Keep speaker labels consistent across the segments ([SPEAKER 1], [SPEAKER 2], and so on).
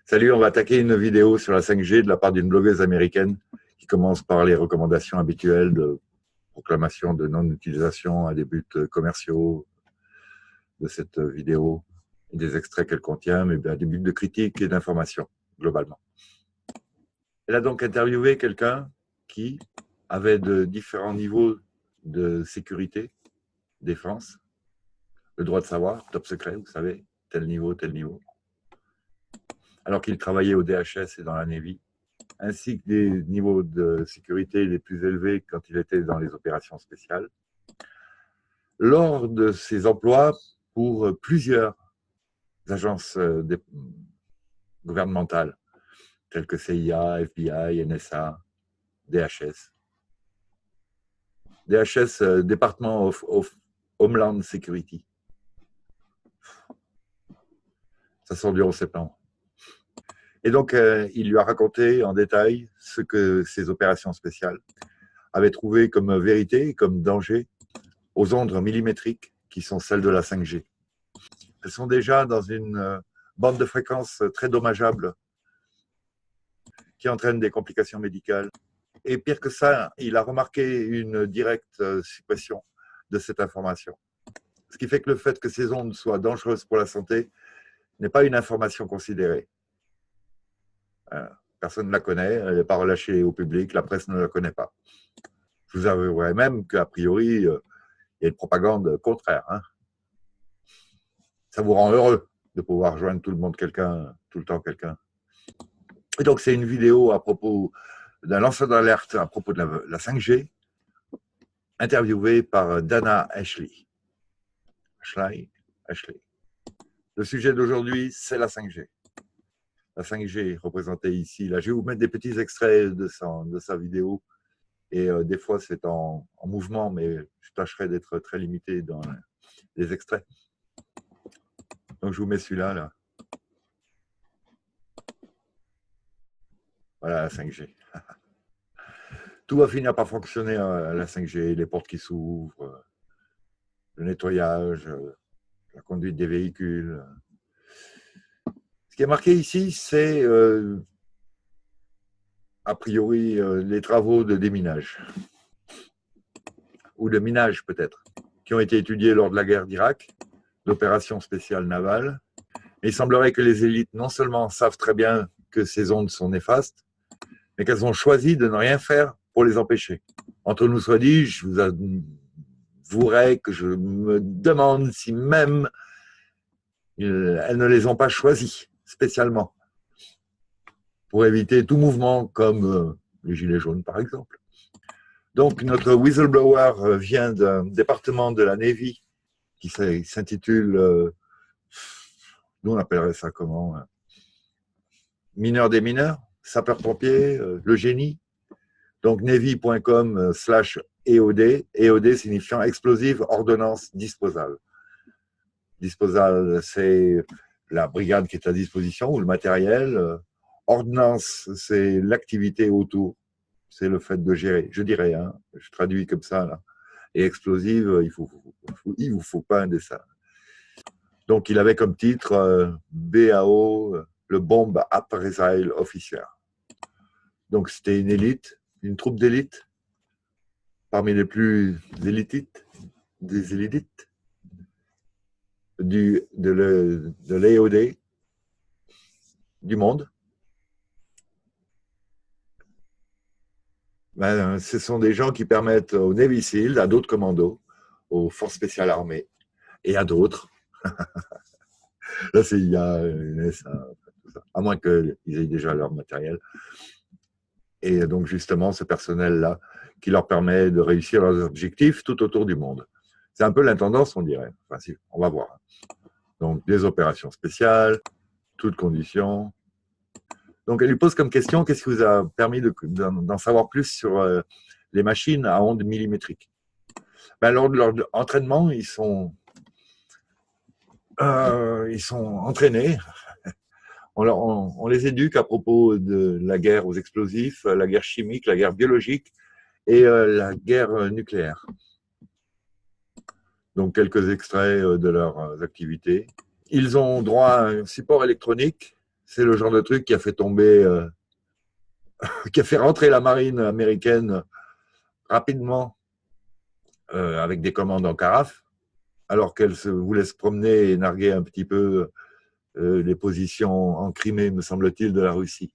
[SPEAKER 1] Salut, on va attaquer une vidéo sur la 5G de la part d'une blogueuse américaine qui commence par les recommandations habituelles de proclamation de non-utilisation à des buts commerciaux de cette vidéo et des extraits qu'elle contient, mais bien à des buts de critique et d'information, globalement. Elle a donc interviewé quelqu'un qui avait de différents niveaux de sécurité, défense, le droit de savoir, top secret, vous savez, tel niveau, alors qu'il travaillait au DHS et dans la Navy, ainsi que des niveaux de sécurité les plus élevés quand il était dans les opérations spéciales. Lors de ses emplois pour plusieurs agences gouvernementales, telles que CIA, FBI, NSA, DHS. DHS, Department of Homeland Security. Ça sort du 11 septembre. Et donc, il lui a raconté en détail ce que ces opérations spéciales avaient trouvé comme vérité, comme danger aux ondes millimétriques qui sont celles de la 5G. Elles sont déjà dans une bande de fréquences très dommageable qui entraîne des complications médicales. Et pire que ça, il a remarqué une directe suppression de cette information. Ce qui fait que le fait que ces ondes soient dangereuses pour la santé n'est pas une information considérée. Personne ne la connaît, elle n'est pas relâchée au public, la presse ne la connaît pas. Je vous avouerai même qu'a priori, il y a une propagande contraire. Ça vous rend heureux de pouvoir rejoindre tout le temps quelqu'un. Et donc, c'est une vidéo à propos d'un lanceur d'alerte à propos de la 5G, interviewé par Dana Ashley. Ashley. Le sujet d'aujourd'hui, c'est la 5G. La 5G représentée ici. Là, je vais vous mettre des petits extraits de sa vidéo. Et des fois, c'est en mouvement, mais je tâcherai d'être très limité dans les extraits. Donc, je vous mets celui-là. Là. Voilà la 5G. Tout va finir par fonctionner à la 5G, les portes qui s'ouvrent, le nettoyage, la conduite des véhicules. Ce qui est marqué ici, c'est a priori les travaux de déminage, ou de minage peut-être, qui ont été étudiés lors de la guerre d'Irak, d'opérations spéciales navales. Et il semblerait que les élites non seulement savent très bien que ces ondes sont néfastes, mais qu'elles ont choisi de ne rien faire pour les empêcher. Entre nous soit dit, je vous avouerai que je me demande si même elles ne les ont pas choisies spécialement pour éviter tout mouvement comme les gilets jaunes par exemple. Donc notre whistleblower vient d'un département de la Navy qui s'intitule, nous on appellerait ça comment, mineur des mineurs, sapeur-pompier, le génie. Donc navy.com/EOD, EOD signifiant explosive ordonnance disposale. Disposale, c'est la brigade qui est à disposition ou le matériel. Ordonnance, c'est l'activité autour. C'est le fait de gérer. Je dirais, je traduis comme ça. Là. Et explosive, il vous faut pas un dessin. Donc, il avait comme titre BAO, le Bomb Appraisal Officer. Donc, c'était une élite, une troupe d'élite, parmi les plus élites, des élites de l'EOD, du monde. Ben, ce sont des gens qui permettent aux Navy Seals, à d'autres commandos, aux forces spéciales armées et à d'autres, la CIA, NSA, tout ça, à moins qu'ils aient déjà leur matériel. Et donc justement, ce personnel-là qui leur permet de réussir leurs objectifs tout autour du monde. C'est un peu l'intendance, on dirait. Enfin, si, on va voir. Donc, des opérations spéciales, toutes conditions. Donc, elle lui pose comme question, qu'est-ce qui vous a permis d'en savoir plus sur les machines à ondes millimétriques? Ben, lors de leur entraînement, ils sont entraînés. On les éduque à propos de la guerre aux explosifs, la guerre chimique, la guerre biologique et la guerre nucléaire. Donc, quelques extraits de leurs activités. Ils ont droit à un support électronique c'est le genre de truc qui a fait tomber, qui a fait rentrer la marine américaine rapidement avec des commandes en carafe, alors qu'elle se voulait se promener et narguer un petit peu les positions en Crimée, me semble-t-il, de la Russie.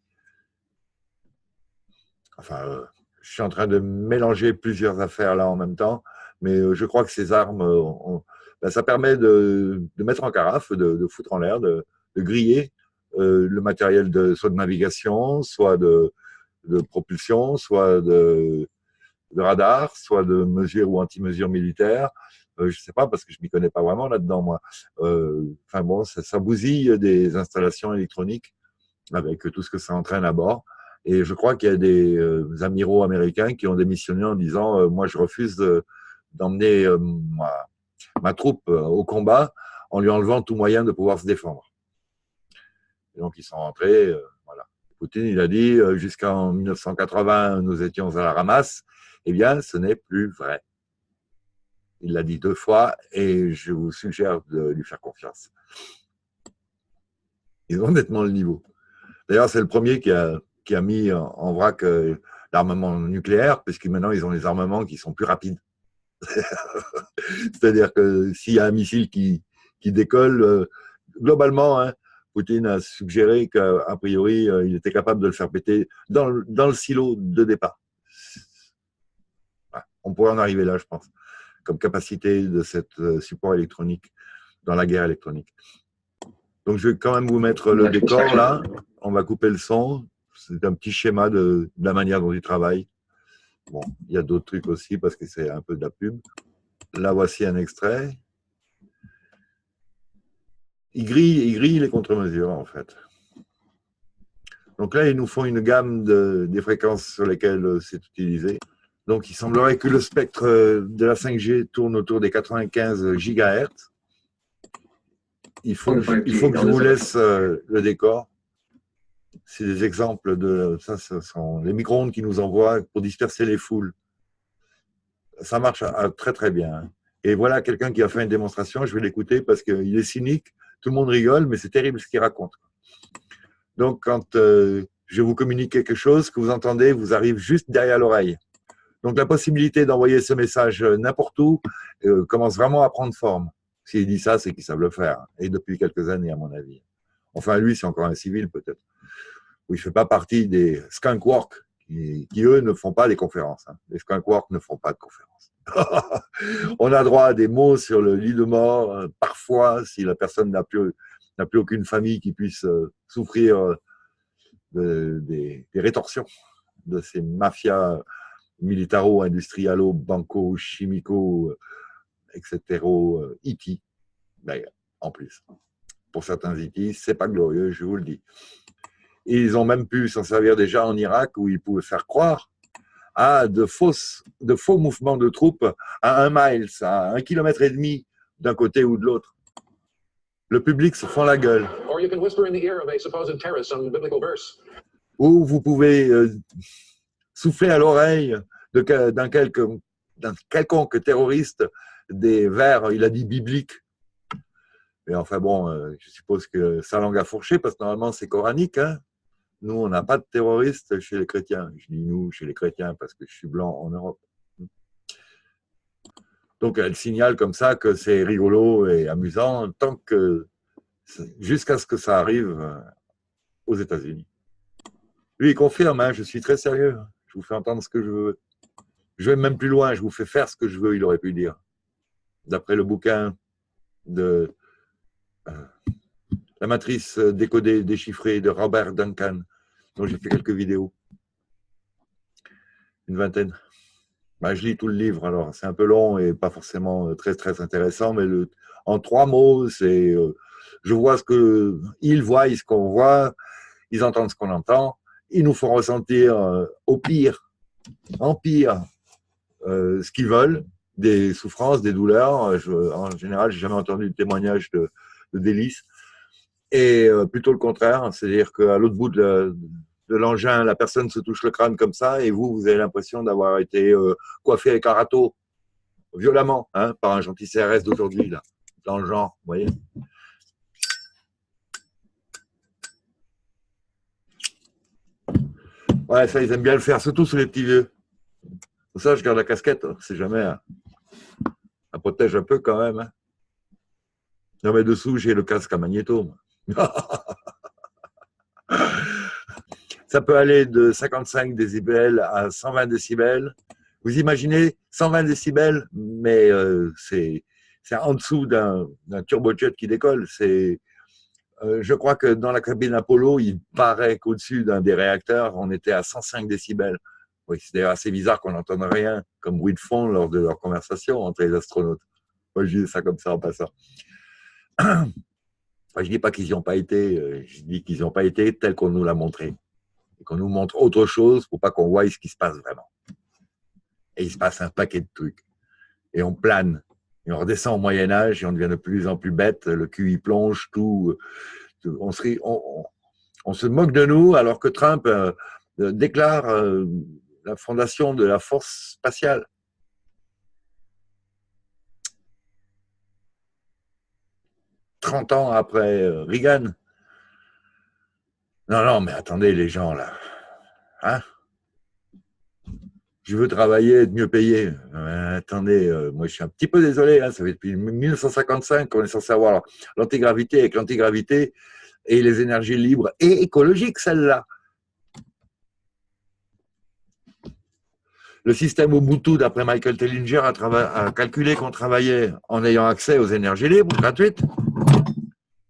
[SPEAKER 1] Enfin, je suis en train de mélanger plusieurs affaires là en même temps, mais je crois que ces armes, ben, ça permet de mettre en carafe, de foutre en l'air, de griller le matériel soit de navigation, soit de propulsion, soit de radar, soit de mesures ou anti-mesures militaires. Je ne sais pas parce que je ne m'y connais pas vraiment là-dedans, moi. Enfin bon, ça bousille des installations électroniques avec tout ce que ça entraîne à bord. Et je crois qu'il y a des amiraux américains qui ont démissionné en disant moi, je refuse d'emmener ma troupe au combat en lui enlevant tout moyen de pouvoir se défendre. Et donc, ils sont rentrés. Voilà. Poutine, il a dit jusqu'en 1980, nous étions à la ramasse. Eh bien, ce n'est plus vrai. Il l'a dit 2 fois et je vous suggère de lui faire confiance. Ils ont nettement le niveau. D'ailleurs, c'est le premier qui a mis en vrac l'armement nucléaire, puisque maintenant, ils ont des armements qui sont plus rapides. C'est-à-dire que s'il y a un missile qui décolle, globalement, hein, Poutine a suggéré qu'a priori, il était capable de le faire péter dans le silo de départ. Ouais, on pourrait en arriver là, je pense, comme capacité de cette support électronique dans la guerre électronique. Donc, je vais quand même vous mettre le décor là. On va couper le son. C'est un petit schéma de la manière dont il travaille. Bon, il y a d'autres trucs aussi parce que c'est un peu de la pub. Là, voici un extrait. Il grille les contre-mesures, en fait. Donc là, ils nous font une gamme des fréquences sur lesquelles c'est utilisé. Donc, il semblerait que le spectre de la 5G tourne autour des 95 GHz. Il faut que je vous laisse le décor. C'est des exemples de ça. Ce sont les micro-ondes qui nous envoient pour disperser les foules. Ça marche très très bien. Et voilà quelqu'un qui a fait une démonstration. Je vais l'écouter parce qu'il est cynique. Tout le monde rigole, mais c'est terrible ce qu'il raconte. Donc, quand je vous communique quelque chose, ce que vous entendez vous arrive juste derrière l'oreille. Donc, la possibilité d'envoyer ce message n'importe où commence vraiment à prendre forme. S'il dit ça, c'est qu'ils savent le faire. Et depuis quelques années, à mon avis. Enfin, lui, c'est encore un civil, peut-être. Où il ne fait pas partie des skunkworks qui, eux, ne font pas des conférences. Hein. Les skunkworks ne font pas de conférences. On a droit à des mots sur le lit de mort, parfois, si la personne n'a plus aucune famille qui puisse souffrir des rétorsions de ces mafias militaro, industrialo, banco, chimico, etc. IT, d'ailleurs, en plus. Pour certains IT, c'est pas glorieux, je vous le dis. Et ils ont même pu s'en servir déjà en Irak, où ils pouvaient faire croire à de faux mouvements de troupes à 1 mile, à 1,5 km d'un côté ou de l'autre. Le public se fend la gueule. Ou vous pouvez souffler à l'oreille d'un quelconque terroriste des vers, il a dit bibliques. Mais enfin bon, je suppose que sa langue a fourché, parce que normalement c'est coranique. Hein. Nous, on n'a pas de terroristes chez les chrétiens. Je dis nous, chez les chrétiens, parce que je suis blanc en Europe. Donc, elle signale comme ça que c'est rigolo et amusant, jusqu'à ce que ça arrive aux États-Unis. Lui, il confirme, hein, je suis très sérieux. Je vous fais entendre ce que je veux. Je vais même plus loin, je vous fais faire ce que je veux, il aurait pu dire. D'après le bouquin de La matrice décodée, déchiffrée de Robert Duncan, dont j'ai fait quelques vidéos. Une vingtaine. Ben, je lis tout le livre, alors c'est un peu long et pas forcément très, très intéressant, mais en 3 mots, c'est je vois ce qu'ils voient, ce qu'on voit, ils entendent ce qu'on entend, ils nous font ressentir au pire, en pire, ce qu'ils veulent, des souffrances, des douleurs. En général, j'ai jamais entendu de témoignage de délices. Et plutôt le contraire, c'est-à-dire qu'à l'autre bout de l'engin, la personne se touche le crâne comme ça, et vous avez l'impression d'avoir été coiffé avec un râteau, violemment, hein, par un gentil CRS d'aujourd'hui, là, dans le genre, vous voyez. Ouais, ça, ils aiment bien le faire, surtout sur les petits vieux. Pour ça, je garde la casquette, c'est jamais. Ça protège un peu quand même. Hein. Non, mais dessous, j'ai le casque à magnéto. Ça peut aller de 55 décibels à 120 décibels. Vous imaginez 120 décibels, mais c'est en dessous d'un turbojet qui décolle. Je crois que dans la cabine Apollo, il paraît qu'au-dessus d'un des réacteurs, on était à 105 décibels. Oui, c'est d'ailleurs assez bizarre qu'on n'entende rien comme bruit de fond lors de leur conversation entre les astronautes. Moi, je dis ça comme ça en passant. Enfin, je ne dis pas qu'ils n'y ont pas été, je dis qu'ils n'y ont pas été tels qu'on nous l'a montré. Et qu'on nous montre autre chose pour pas qu'on voie ce qui se passe vraiment. Et il se passe un paquet de trucs. Et on plane. Et on redescend au Moyen-Âge et on devient de plus en plus bête. Le cul, il plonge, tout. On se moque de nous alors que Trump déclare la fondation de la force spatiale. « 30 ans après Reagan. Non, non, mais attendez les gens là. Hein? Je veux travailler, être mieux payé. Attendez, moi je suis un petit peu désolé, hein, ça fait depuis 1955 qu'on est censé avoir l'antigravité avec l'antigravité et les énergies libres et écologiques, celle-là. Le système Ubuntu, d'après Michael Tellinger, a calculé qu'on travaillait en ayant accès aux énergies libres, gratuites.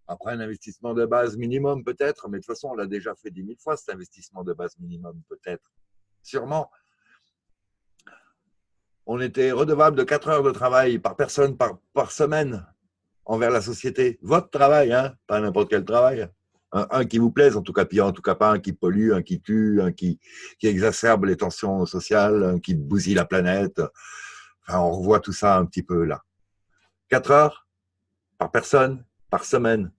[SPEAKER 1] Après un investissement de base minimum peut-être, mais de toute façon on l'a déjà fait 10 000 fois cet investissement de base minimum peut-être, sûrement. On était redevable de 4 heures de travail par personne par semaine envers la société. Votre travail, hein, pas n'importe quel travail. Un qui vous plaise, en tout cas, puis en tout cas pas un qui pollue, un qui tue, un qui exacerbe les tensions sociales, un qui bousille la planète. Enfin, on revoit tout ça un petit peu là. 4 heures par personne, par semaine.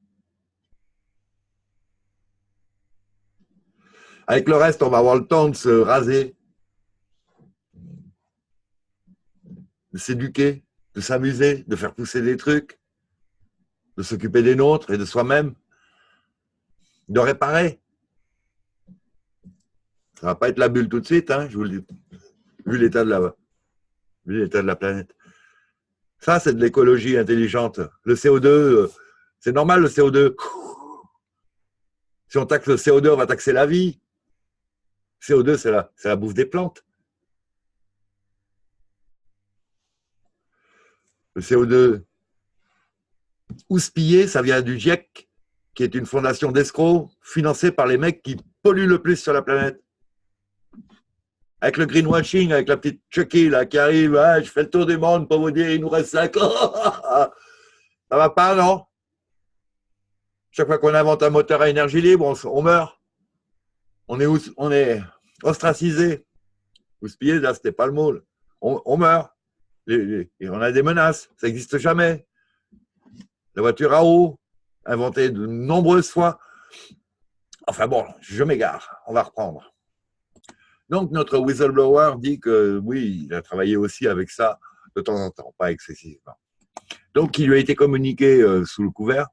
[SPEAKER 1] Avec le reste, on va avoir le temps de se raser, de s'éduquer, de s'amuser, de faire pousser des trucs, de s'occuper des nôtres et de soi-même, de réparer. Ça va pas être la bulle tout de suite, hein, je vous le dis, vu l'état de la planète. Ça, c'est de l'écologie intelligente. Le CO2, c'est normal le CO2. Si on taxe le CO2, on va taxer la vie. CO2, c'est la bouffe des plantes. Le CO2 houspillé, ça vient du GIEC, qui est une fondation d'escrocs financée par les mecs qui polluent le plus sur la planète. Avec le greenwashing, avec la petite Chucky là, qui arrive, ah, je fais le tour du monde pour vous dire, il nous reste 5 ans. Ça va pas, non? Chaque fois qu'on invente un moteur à énergie libre, on meurt. On est ostracisé. Houspillé, là, c'était pas le mot. On meurt. Et on a des menaces. Ça n'existe jamais. La voiture à eau, inventée de nombreuses fois. Enfin bon, je m'égare. On va reprendre. Donc, notre whistleblower dit que oui, il a travaillé aussi avec ça de temps en temps, pas excessivement. Donc, il lui a été communiqué sous le couvert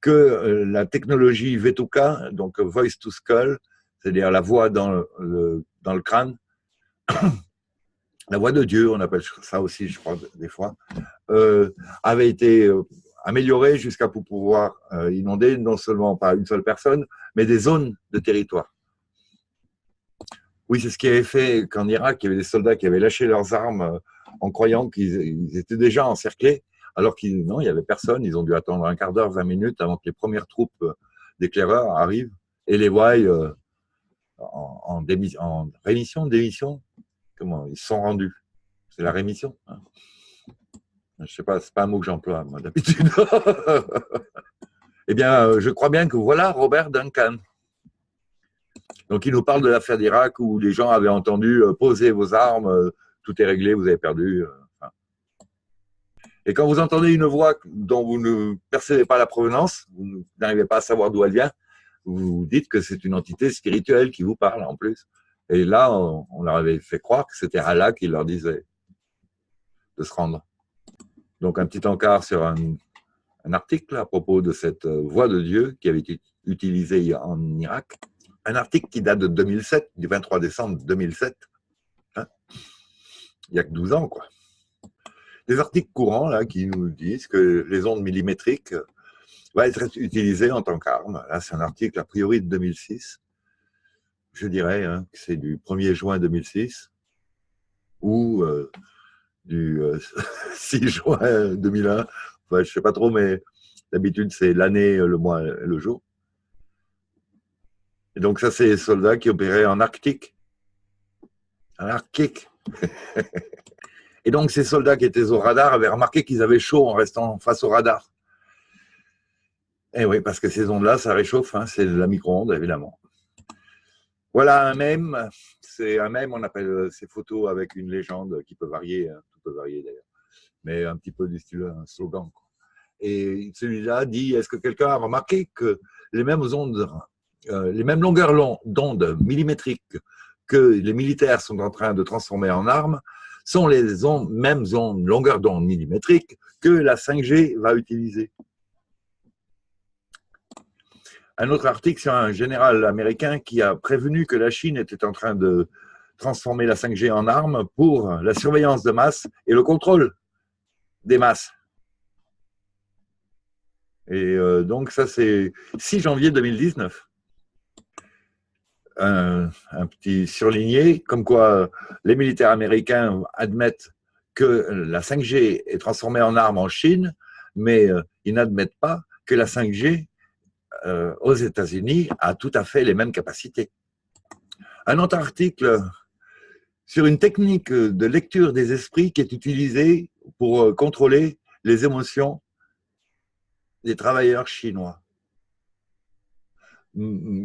[SPEAKER 1] que la technologie VTOKA, donc Voice to Skull, c'est-à-dire la voix dans le crâne, la voix de Dieu, on appelle ça aussi, je crois, des fois, avait été améliorée jusqu'à pouvoir inonder non seulement pas une seule personne, mais des zones de territoire. Oui, c'est ce qui avait fait qu'en Irak, il y avait des soldats qui avaient lâché leurs armes en croyant qu'ils étaient déjà encerclés, alors qu'il n'y avait personne. Ils ont dû attendre un quart d'heure, 20 minutes avant que les premières troupes d'éclaireurs arrivent et les voient en rémission. Comment ils se sont rendus? C'est la rémission. Hein. Je sais pas, c'est pas un mot que j'emploie moi d'habitude. Eh bien, je crois bien que voilà Robert Duncan. Donc, il nous parle de l'affaire d'Irak où les gens avaient entendu posez vos armes, tout est réglé, vous avez perdu. Enfin. Et quand vous entendez une voix dont vous ne percevez pas la provenance, vous n'arrivez pas à savoir d'où elle vient, vous vous dites que c'est une entité spirituelle qui vous parle en plus. Et là, on leur avait fait croire que c'était Allah qui leur disait de se rendre. Donc, un petit encart sur un article à propos de cette voix de Dieu qui avait été utilisée en Irak. un article qui date de 2007, du 23 décembre 2007. Hein, il n'y a que 12 ans, quoi. Des articles courants là, qui nous disent que les ondes millimétriques vont être utilisées en tant qu'arme. Là, c'est un article a priori de 2006. Je dirais hein, que c'est du 1er juin 2006 ou du 6 juin 2001. Enfin, je ne sais pas trop, mais d'habitude, c'est l'année, le mois, le jour. Et donc, ça, c'est les soldats qui opéraient en Arctique. En Arctique. Et donc, ces soldats qui étaient au radar avaient remarqué qu'ils avaient chaud en restant face au radar. Et oui, parce que ces ondes-là, ça réchauffe, hein, c'est de la micro-onde, évidemment. Voilà un mème. C'est un mème, on appelle ces photos avec une légende qui peut varier, hein, tout peut varier d'ailleurs, mais un petit peu du style, un slogan, quoi. Et celui-là dit, est-ce que quelqu'un a remarqué que les mêmes ondes, les mêmes longueurs d'ondes millimétriques que les militaires sont en train de transformer en armes sont les mêmes longueurs d'onde millimétriques que la 5G va utiliser. Un autre article sur un général américain qui a prévenu que la Chine était en train de transformer la 5G en arme pour la surveillance de masse et le contrôle des masses. Et donc ça c'est 6 janvier 2019. Un petit surligné, comme quoi les militaires américains admettent que la 5G est transformée en arme en Chine, mais ils n'admettent pas que la 5G aux États-Unis a tout à fait les mêmes capacités. Un autre article sur une technique de lecture des esprits qui est utilisée pour contrôler les émotions des travailleurs chinois.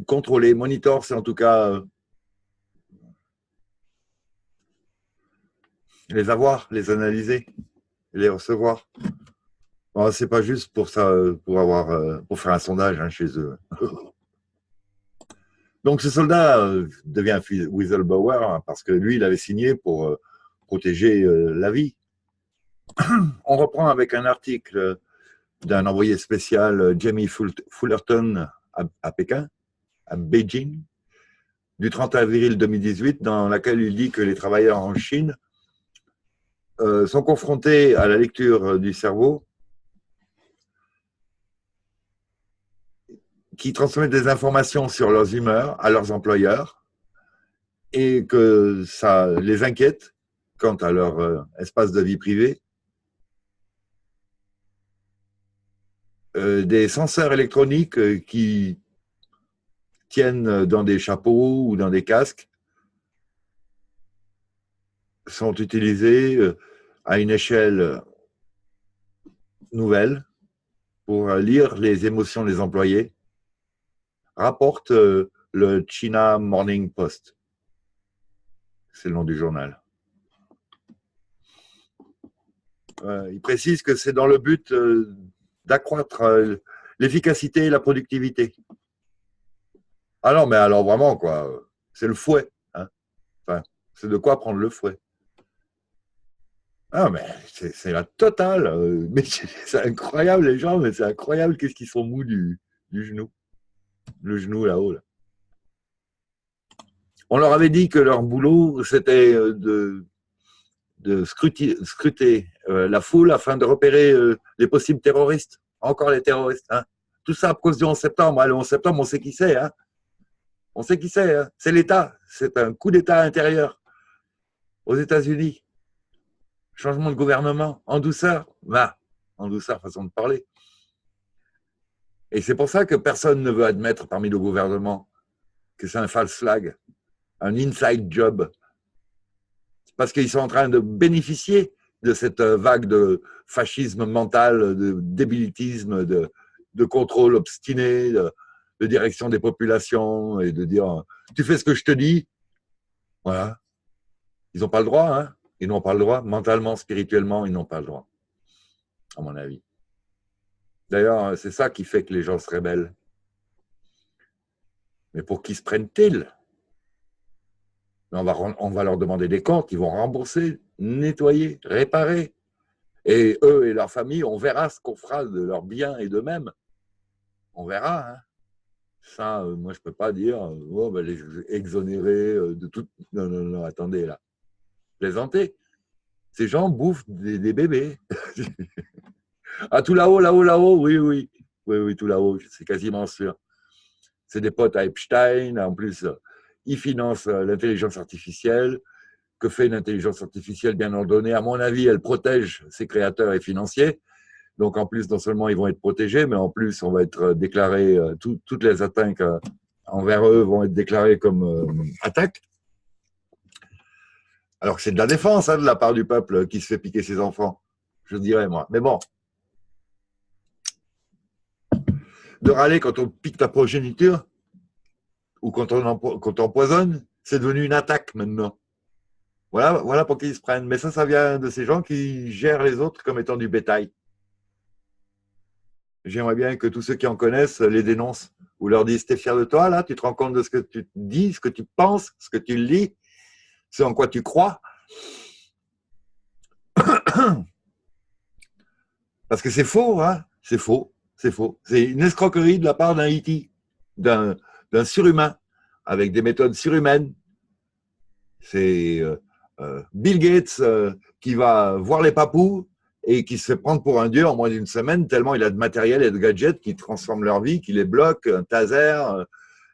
[SPEAKER 1] Contrôler, monitor, c'est en tout cas les avoir, les analyser, les recevoir. Bon, c'est pas juste pour ça, pour faire un sondage hein, chez eux. Donc ce soldat devient whistleblower hein, parce que lui, il avait signé pour protéger la vie. On reprend avec un article d'un envoyé spécial, Jamie Fullerton, à Pékin, à Beijing, du 30 avril 2018, dans laquelle il dit que les travailleurs en Chine sont confrontés à la lecture du cerveau qui transmettent des informations sur leurs humeurs à leurs employeurs et que ça les inquiète quant à leur espace de vie privée. Des senseurs électroniques qui tiennent dans des chapeaux ou dans des casques sont utilisés à une échelle nouvelle pour lire les émotions des employés, rapporte le China Morning Post. C'est le nom du journal. Il précise que c'est dans le but d'accroître l'efficacité et la productivité. Ah non, mais alors vraiment, quoi, c'est le fouet. Hein. Enfin, c'est de quoi prendre le fouet. Ah, mais c'est la totale. Mais c'est incroyable, les gens, mais c'est incroyable qu'est-ce qu'ils sont mous du genou. Le genou là-haut. Là. On leur avait dit que leur boulot, c'était de scruter la foule afin de repérer les possibles terroristes. Encore les terroristes. Hein. Tout ça à cause du 11 septembre. Le 11 septembre, on sait qui c'est. Hein. On sait qui c'est. Hein. C'est l'État. C'est un coup d'État intérieur aux États-Unis. Changement de gouvernement en douceur. Bah, en douceur, façon de parler. Et c'est pour ça que personne ne veut admettre parmi le gouvernement que c'est un false flag, un inside job. Parce qu'ils sont en train de bénéficier de cette vague de fascisme mental, de débilitisme, de contrôle obstiné, de direction des populations et de dire « tu fais ce que je te dis ». Voilà. Ils n'ont pas le droit, hein. Ils n'ont pas le droit. Mentalement, spirituellement, ils n'ont pas le droit, à mon avis. D'ailleurs, c'est ça qui fait que les gens se rebellent. Mais pour qui se prennent-ils ? On va leur demander des comptes, ils vont rembourser, nettoyer, réparer. Et eux et leur famille, on verra ce qu'on fera de leurs biens et d'eux-mêmes. On verra. Hein. Ça, moi, je ne peux pas dire, oh, ben, les exonérés de tout. Non, non, non, attendez, là. Plaisantez. Ces gens bouffent des bébés. Ah, tout là-haut, là-haut, là-haut, oui, oui. Oui, oui, tout là-haut, c'est quasiment sûr. C'est des potes à Epstein. En plus, ils financent l'intelligence artificielle. Que fait une intelligence artificielle bien ordonnée? À mon avis, elle protège ses créateurs et financiers. Donc, en plus, non seulement ils vont être protégés, mais en plus, on va être déclaré, toutes les attaques envers eux vont être déclarées comme attaques. Alors que c'est de la défense de la part du peuple qui se fait piquer ses enfants, je dirais moi. Mais bon, de râler quand on pique ta progéniture ou quand on t'empoisonne, c'est devenu une attaque maintenant. Voilà pour qui ils se prennent. Mais ça vient de ces gens qui gèrent les autres comme étant du bétail. J'aimerais bien que tous ceux qui en connaissent les dénoncent ou leur disent: t'es fier de toi, là? Tu te rends compte de ce que tu dis, ce que tu penses, ce que tu lis, ce en quoi tu crois? Parce que c'est faux, hein? C'est faux, c'est faux. C'est une escroquerie de la part d'un IT, d'un surhumain, avec des méthodes surhumaines. C'est Bill Gates qui va voir les papous et qui se fait prendre pour un dieu en moins d'une semaine, tellement il a de matériel et de gadgets qui transforment leur vie, qui les bloquent, un taser,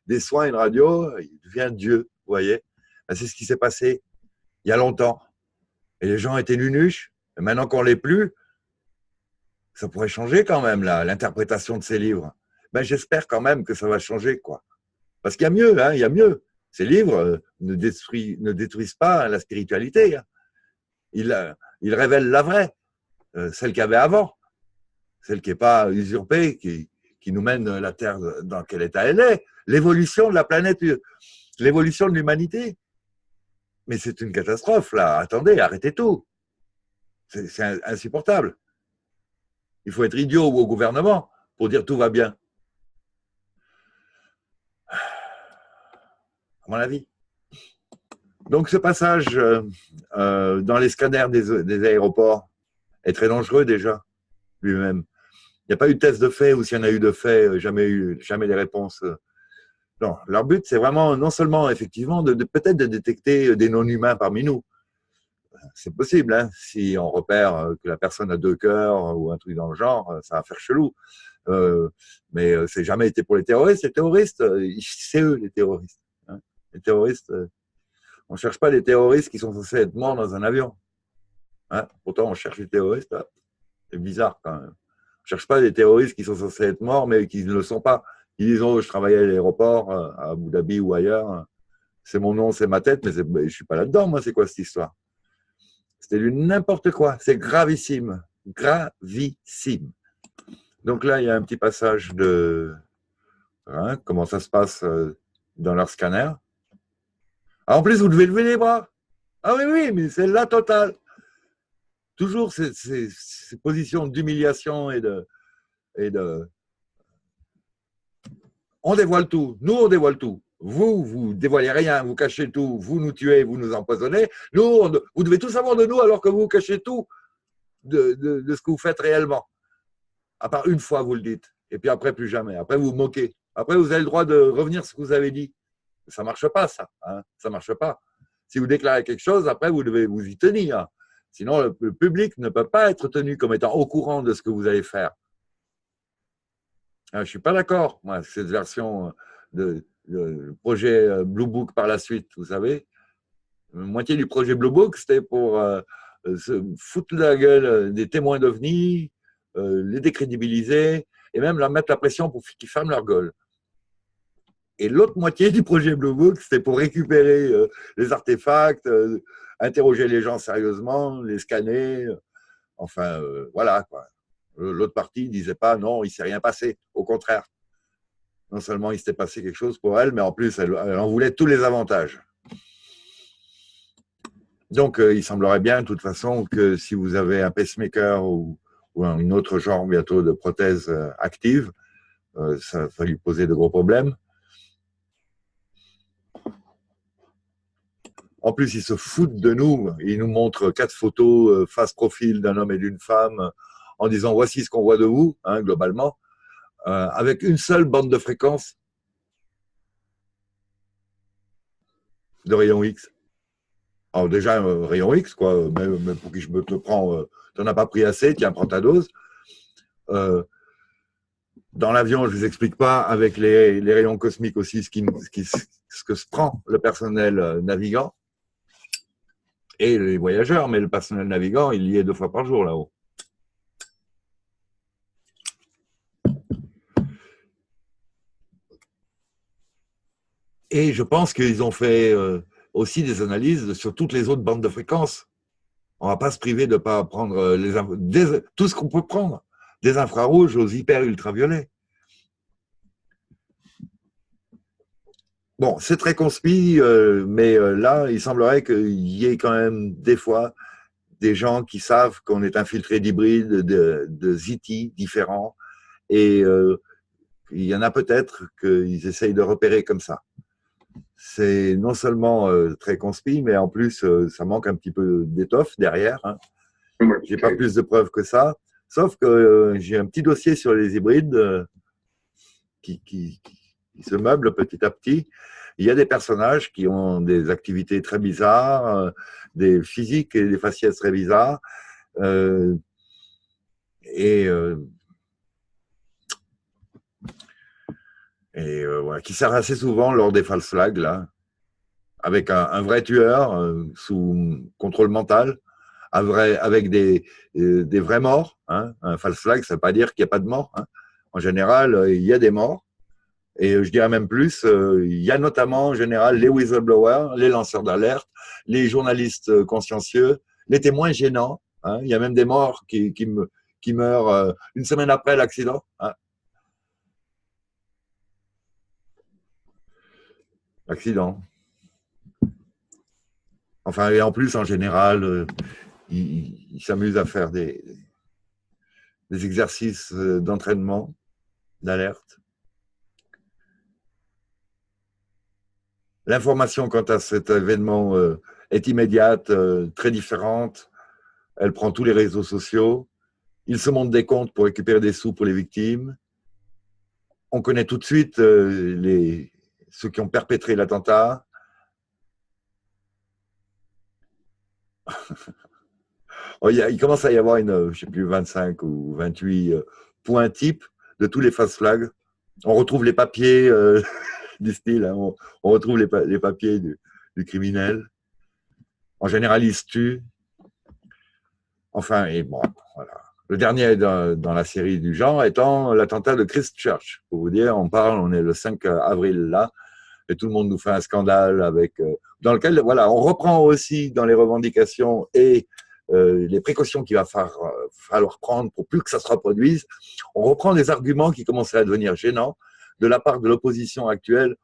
[SPEAKER 1] des soins, une radio, il devient Dieu, vous voyez. C'est ce qui s'est passé il y a longtemps. Et les gens étaient nunuches, et maintenant qu'on ne l'est plus, ça pourrait changer quand même l'interprétation de ces livres. Ben, j'espère quand même que ça va changer, quoi. Parce qu'il y a mieux, hein, il y a mieux. Ces livres ne détruisent pas la spiritualité. Hein. Ils révèlent la vraie, celle qu'il y avait avant, celle qui n'est pas usurpée, qui nous mène la Terre dans quel état elle est, l'évolution de la planète, l'évolution de l'humanité. Mais c'est une catastrophe, là. Attendez, arrêtez tout. C'est insupportable. Il faut être idiot au gouvernement pour dire tout va bien. À mon avis. Donc, ce passage dans les scanners des aéroports est très dangereux déjà, lui-même. Il n'y a pas eu de test de fait, ou s'il y en a eu de fait, jamais les réponses. Non, leur but, c'est vraiment non seulement, effectivement, peut-être de détecter des non-humains parmi nous. C'est possible, hein, si on repère que la personne a 2 cœurs ou un truc dans le genre, ça va faire chelou. Mais c'est jamais été pour les terroristes. Les terroristes, c'est eux les terroristes. Hein. Les terroristes, on ne cherche pas des terroristes qui sont censés être morts dans un avion. Hein. Pourtant, on cherche les terroristes. Là. C'est bizarre quand même. On ne cherche pas des terroristes qui sont censés être morts, mais qui ne le sont pas. Ils disent: oh, je travaillais à l'aéroport, à Abu Dhabi ou ailleurs. C'est mon nom, c'est ma tête, mais je ne suis pas là-dedans. Moi, c'est quoi cette histoire? C'était du n'importe quoi. C'est gravissime. Gravissime. Donc là, il y a un petit passage de comment ça se passe dans leur scanner. Ah, en plus, vous devez lever les bras. Ah oui, oui, mais c'est la totale. Toujours ces positions d'humiliation et de... On dévoile tout. Nous, on dévoile tout. Vous dévoilez rien, vous cachez tout, vous nous tuez, vous nous empoisonnez. Nous, vous devez tout savoir de nous alors que vous cachez tout de ce que vous faites réellement. À part une fois, vous le dites. Et puis après, plus jamais. Après, vous vous moquez. Après, vous avez le droit de revenir sur ce que vous avez dit. Ça ne marche pas, ça. Hein, ça ne marche pas. Si vous déclarez quelque chose, après, vous devez vous y tenir. Sinon, le public ne peut pas être tenu comme étant au courant de ce que vous allez faire. Je ne suis pas d'accord, moi, avec cette version de projet Blue Book par la suite, vous savez. La moitié du projet Blue Book, c'était pour se foutre de la gueule des témoins d'OVNI, les décrédibiliser et même leur mettre la pression pour qu'ils ferment leur gueule. Et l'autre moitié du projet Blue Book, c'était pour récupérer les artefacts, interroger les gens sérieusement, les scanner. Enfin, voilà, quoi. L'autre partie ne disait pas non, il ne s'est rien passé. Au contraire. Non seulement il s'était passé quelque chose pour elle, mais en plus, elle en voulait tous les avantages. Donc, il semblerait bien, de toute façon, que si vous avez un pacemaker ou un autre genre bientôt de prothèse active, ça va lui poser de gros problèmes. En plus, ils se foutent de nous. Ils nous montrent 4 photos face profil d'un homme et d'une femme en disant: voici ce qu'on voit de vous, hein, globalement, avec une seule bande de fréquence. de rayons X. Alors déjà, rayon X, quoi, mais pour qui je me te prends, tu n'en as pas pris assez, tiens, prends ta dose. Dans l'avion, je ne vous explique pas, avec les rayons cosmiques aussi, ce que se prend le personnel navigant et les voyageurs, mais le personnel navigant, il y est 2 fois par jour là-haut. Et je pense qu'ils ont fait aussi des analyses sur toutes les autres bandes de fréquences. On ne va pas se priver de ne pas prendre tout ce qu'on peut prendre, des infrarouges aux hyper-ultraviolets. Bon, c'est très conspi, mais là, il semblerait qu'il y ait quand même des fois des gens qui savent qu'on est infiltré d'hybrides, de ZT différents, et il y en a peut-être qu'ils essayent de repérer comme ça. C'est non seulement très conspi, mais en plus, ça manque un petit peu d'étoffe derrière. Hein. J'ai pas plus de preuves que ça, sauf que j'ai un petit dossier sur les hybrides qui se meuble petit à petit. Il y a des personnages qui ont des activités très bizarres, des physiques et des faciès très bizarres, et voilà, qui sert assez souvent lors des false flags, là, avec un vrai tueur sous contrôle mental, avec des vrais morts. Hein. Un false flag, ça ne veut pas dire qu'il n'y a pas de morts. Hein. En général, il y a des morts. Et je dirais même plus, il y a notamment en général les whistleblowers, les lanceurs d'alerte, les journalistes consciencieux, les témoins gênants. Hein. Il y a même des morts qui meurent une semaine après l'accident. Hein. L'accident. Enfin, et en plus, en général, ils s'amusent à faire des exercices d'entraînement, d'alerte. L'information quant à cet événement est immédiate, très différente. Elle prend tous les réseaux sociaux. Ils se montent des comptes pour récupérer des sous pour les victimes. On connaît tout de suite ceux qui ont perpétré l'attentat. Il commence à y avoir je ne sais plus, 25 ou 28 points types de tous les fast flags. On retrouve les papiers du style, hein, on retrouve les papiers du criminel. En général, il se tue. Enfin, et bon, voilà. Le dernier dans la série du genre étant l'attentat de Christchurch. Pour vous dire, on est le 5 avril là, et tout le monde nous fait un scandale dans lequel, voilà, on reprend aussi dans les revendications et les précautions qu'il va falloir prendre pour plus que ça se reproduise. On reprend des arguments qui commenceraient à devenir gênants de la part de l'opposition actuelle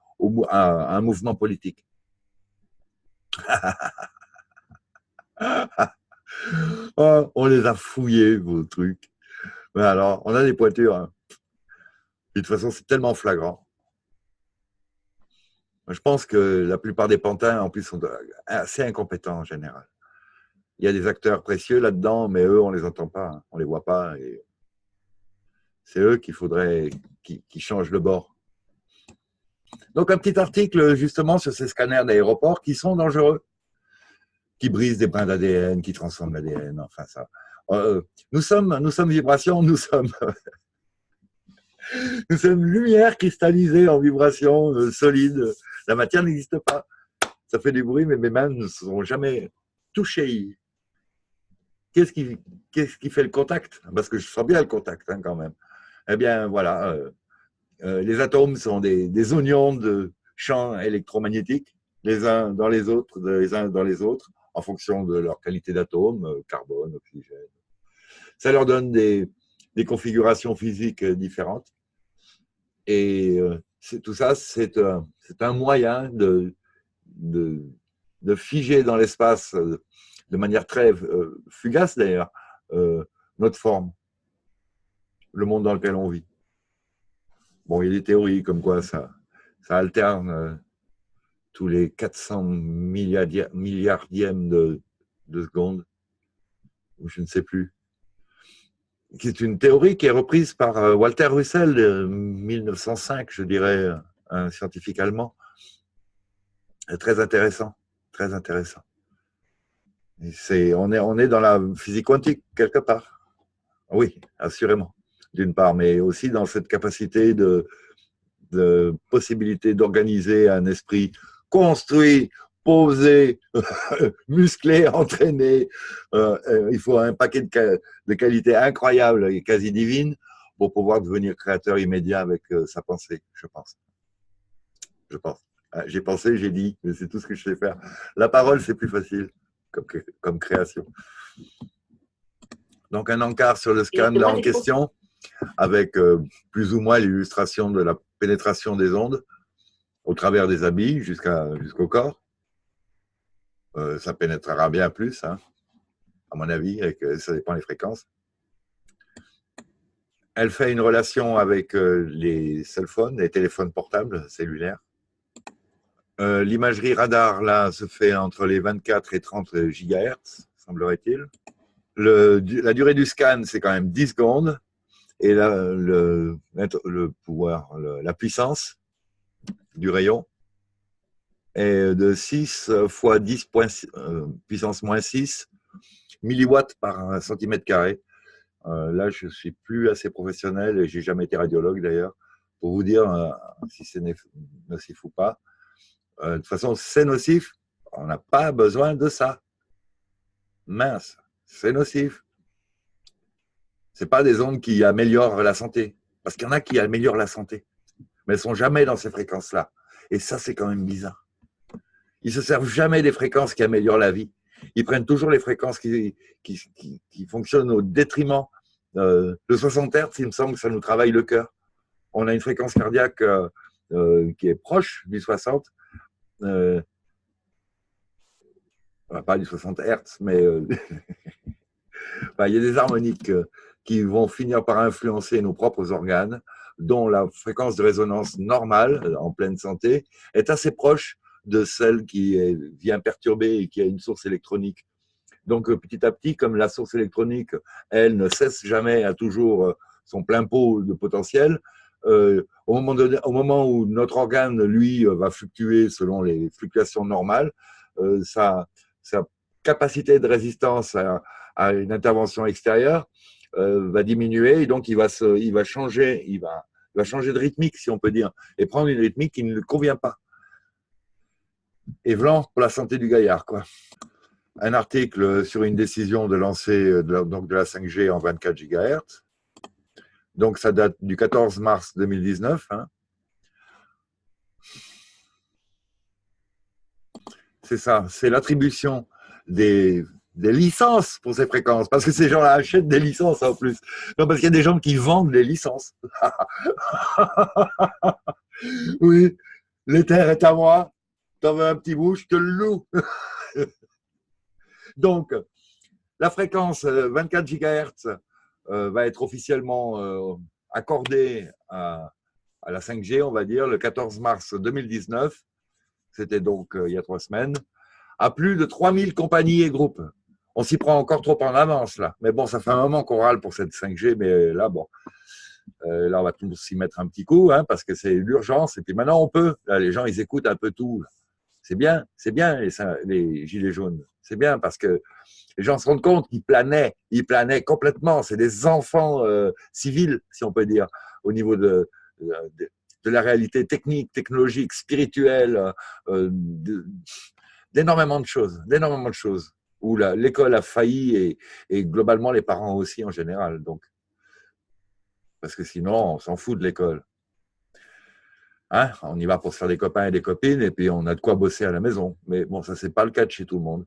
[SPEAKER 1] à un mouvement politique. Oh, on les a fouillés, vos trucs. Mais alors, on a des pointures. Hein. Et de toute façon, c'est tellement flagrant. Je pense que la plupart des pantins, en plus, sont assez incompétents en général. Il y a des acteurs précieux là-dedans, mais eux, on ne les entend pas, hein. On ne les voit pas. Et c'est eux qu'il faudrait qu'ils changent de bord. Donc, un petit article justement sur ces scanners d'aéroports qui sont dangereux, qui brisent des brins d'ADN, qui transforment l'ADN, enfin ça. Nous sommes vibrations, nous sommes lumière cristallisée en vibration solide. La matière n'existe pas. Ça fait du bruit, mais mes mains ne seront jamais touchées. Qu'est-ce qui fait le contact? Parce que je sens bien le contact hein, quand même. Eh bien, voilà. Les atomes sont des oignons de champs électromagnétiques, les uns dans les autres, en fonction de leur qualité d'atome, carbone, oxygène. Ça leur donne des configurations physiques différentes. Et tout ça, c'est un moyen de figer dans l'espace, de manière très fugace d'ailleurs, notre forme, le monde dans lequel on vit. Bon, il y a des théories comme quoi ça alterne tous les 400 milliardièmes de secondes, ou je ne sais plus. C'est une théorie qui est reprise par Walter Russell, 1905, je dirais, un scientifique allemand. Très intéressant, très intéressant. On est dans la physique quantique, quelque part. Oui, assurément, d'une part, mais aussi dans cette capacité de possibilité d'organiser un esprit construit, posé, musclé, entraîné. Il faut un paquet de qualités incroyables et quasi divines pour pouvoir devenir créateur immédiat avec sa pensée, je pense. Je pense. J'ai pensé, j'ai dit, mais c'est tout ce que je sais faire. La parole, c'est plus facile comme création. Donc, un encart sur le scan là en question, avec plus ou moins l'illustration de la pénétration des ondes au travers des habits jusqu'au corps. Ça pénétrera bien plus, hein, à mon avis, ça dépend des fréquences. Elle fait une relation avec les cell phones, les téléphones portables cellulaires. L'imagerie radar, là, se fait entre les 24 et 30 GHz, semblerait-il. La durée du scan, c'est quand même 10 secondes. Et là, le pouvoir, la puissance du rayon est de 6 fois 10 puissance moins 6 milliwatts par centimètre carré. Là, je ne suis plus assez professionnel et je n'ai jamais été radiologue d'ailleurs pour vous dire si c'est nocif ou pas. De toute façon, c'est nocif. On n'a pas besoin de ça. Mince, c'est nocif. Ce n'est pas des ondes qui améliorent la santé. Parce qu'il y en a qui améliorent la santé. Mais elles ne sont jamais dans ces fréquences-là. Et ça, c'est quand même bizarre. Ils ne se servent jamais des fréquences qui améliorent la vie. Ils prennent toujours les fréquences qui fonctionnent au détriment. Le 60 Hz, il me semble que ça nous travaille le cœur. On a une fréquence cardiaque qui est proche du 60. Pas du 60 Hz, mais il y a des harmoniques qui vont finir par influencer nos propres organes, dont la fréquence de résonance normale, en pleine santé, est assez proche de celle qui vient perturber et qui a une source électronique. Donc, petit à petit, comme la source électronique, elle ne cesse jamais, a toujours son plein pot de potentiel, au moment où notre organe, lui, va fluctuer selon les fluctuations normales, sa capacité de résistance à une intervention extérieure va diminuer et donc il va changer de rythmique, si on peut dire, et prendre une rythmique qui ne lui convient pas. Et voilà pour la santé du gaillard, quoi. Un article sur une décision de lancer donc de la 5G en 24 GHz. Donc ça date du 14 mars 2019. Hein. C'est ça, c'est l'attribution des licences pour ces fréquences, parce que ces gens-là achètent des licences en plus. Non, parce qu'il y a des gens qui vendent des licences. Oui, l'éther est à moi, t'en veux un petit bout, je te le loue. Donc, la fréquence 24 GHz va être officiellement accordée à la 5G, on va dire, le 14 mars 2019. C'était donc il y a 3 semaines, à plus de 3000 compagnies et groupes. On s'y prend encore trop en avance, là. Mais bon, ça fait un moment qu'on râle pour cette 5G, mais là, bon, là, on va tous s'y mettre un petit coup, hein, parce que c'est l'urgence. Et puis maintenant, on peut. Là, les gens, ils écoutent un peu tout. C'est bien, les gilets jaunes. C'est bien parce que les gens se rendent compte qu'ils planaient complètement. C'est des enfants civils, si on peut dire, au niveau de la réalité technique, technologique, spirituelle, d'énormément de choses, où l'école a failli et globalement les parents aussi en général. Donc, parce que sinon, on s'en fout de l'école. Hein, on y va pour se faire des copains et des copines et puis on a de quoi bosser à la maison. Mais bon, ça, c'est pas le cas de chez tout le monde.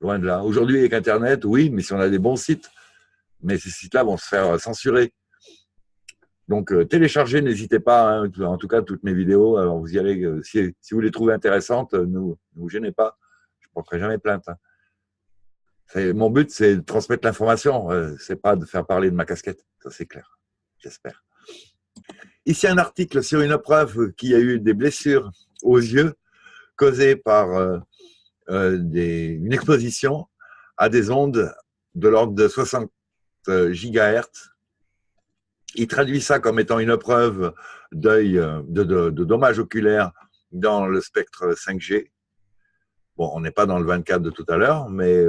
[SPEAKER 1] Loin de là. Aujourd'hui, avec Internet, oui, mais si on a des bons sites, mais ces sites-là vont se faire censurer. Donc, téléchargez, n'hésitez pas. Hein, en tout cas, toutes mes vidéos, alors vous y allez. Si vous les trouvez intéressantes, ne vous gênez pas. Je ne porterai jamais plainte. Hein. Mon but, c'est de transmettre l'information. C'est pas de faire parler de ma casquette. Ça, c'est clair. J'espère. Ici, un article sur une épreuve qui a eu des blessures aux yeux causées par une exposition à des ondes de l'ordre de 60 GHz. Il traduit ça comme étant une épreuve de dommages oculaires dans le spectre 5G. Bon, on n'est pas dans le 24 de tout à l'heure, mais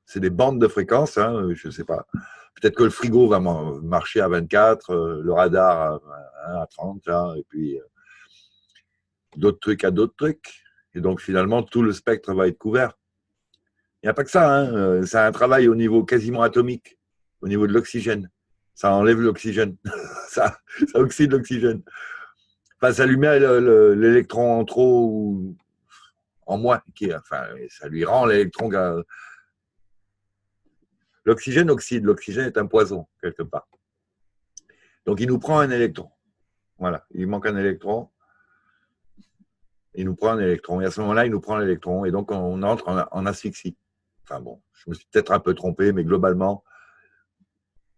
[SPEAKER 1] c'est des bandes de fréquences, hein, je ne sais pas. Peut-être que le frigo va marcher à 24, le radar à 30, là, et puis d'autres trucs à d'autres trucs. Et donc, finalement, tout le spectre va être couvert. Il n'y a pas que ça, hein. C'est un travail au niveau quasiment atomique, au niveau de l'oxygène. Ça enlève l'oxygène, ça oxyde l'oxygène. Enfin, ça lui met l'électron en trop ou en moins. Enfin, ça lui rend l'électron. L'oxygène oxyde, l'oxygène est un poison, quelque part. Donc, il nous prend un électron. Voilà, il manque un électron. Il nous prend un électron. Et à ce moment-là, il nous prend l'électron. Et donc, on entre en asphyxie. Enfin bon, je me suis peut-être un peu trompé, mais globalement,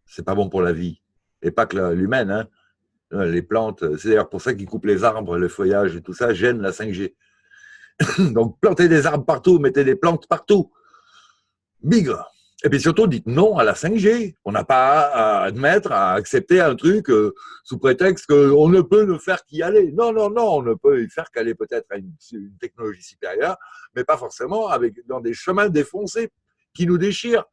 [SPEAKER 1] c'est pas bon pour la vie. Et pas que l'humaine, hein. Les plantes, c'est d'ailleurs pour ça qu'ils coupent les arbres, le feuillage et tout ça, gêne la 5G. Donc, plantez des arbres partout, mettez des plantes partout. Bigre. Et puis surtout, dites non à la 5G. On n'a pas à admettre, à accepter un truc sous prétexte qu'on ne peut ne faire qu'y aller. Non, non, non, on ne peut y faire qu'aller peut-être à une technologie supérieure, mais pas forcément dans des chemins défoncés qui nous déchirent.